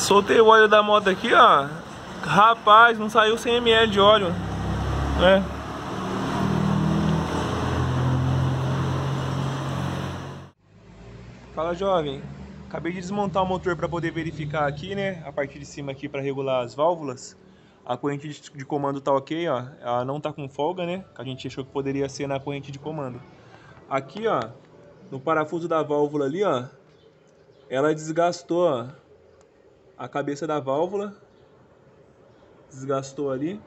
Soltei o óleo da moto aqui, ó. Rapaz, não saiu 100 ml de óleo, né? Fala, jovem. Acabei de desmontar o motor para poder verificar aqui, né? A parte de cima aqui para regular as válvulas. A corrente de comando tá ok, ó. Ela não tá com folga, né? Que a gente achou que poderia ser na corrente de comando. Aqui, ó, no parafuso da válvula ali, ó, ela desgastou, ó, a cabeça da válvula. Desgastou ali.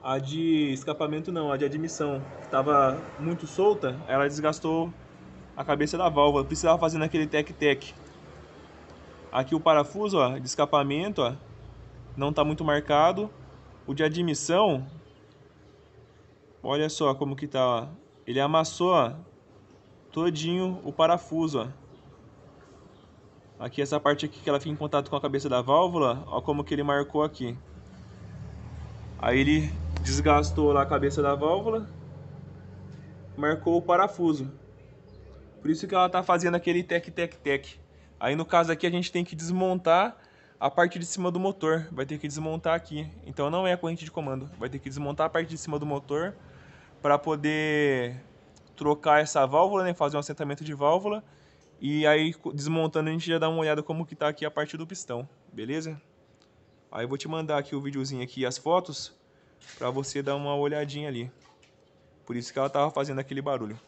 A de escapamento não, a de admissão, que estava muito solta, ela desgastou a cabeça da válvula. Precisava fazer naquele tec-tec. Aqui o parafuso, ó, de escapamento, ó, não está muito marcado. O de admissão, olha só como que tá, ó. Ele amassou, ó, todinho o parafuso, ó. Aqui essa parte aqui que ela fica em contato com a cabeça da válvula, ó como que ele marcou aqui. Aí ele desgastou lá a cabeça da válvula, marcou o parafuso. Por isso que ela tá fazendo aquele tec-tec-tec. Aí no caso aqui a gente tem que desmontar a parte de cima do motor. Vai ter que desmontar aqui. Então não é a corrente de comando. Vai ter que desmontar a parte de cima do motor para poder trocar essa válvula, né? Fazer um assentamento de válvula. E aí desmontando a gente já dá uma olhada como que tá aqui a parte do pistão. Beleza? Aí eu vou te mandar aqui o videozinho aqui e as fotos para você dar uma olhadinha ali. Por isso que ela tava fazendo aquele barulho.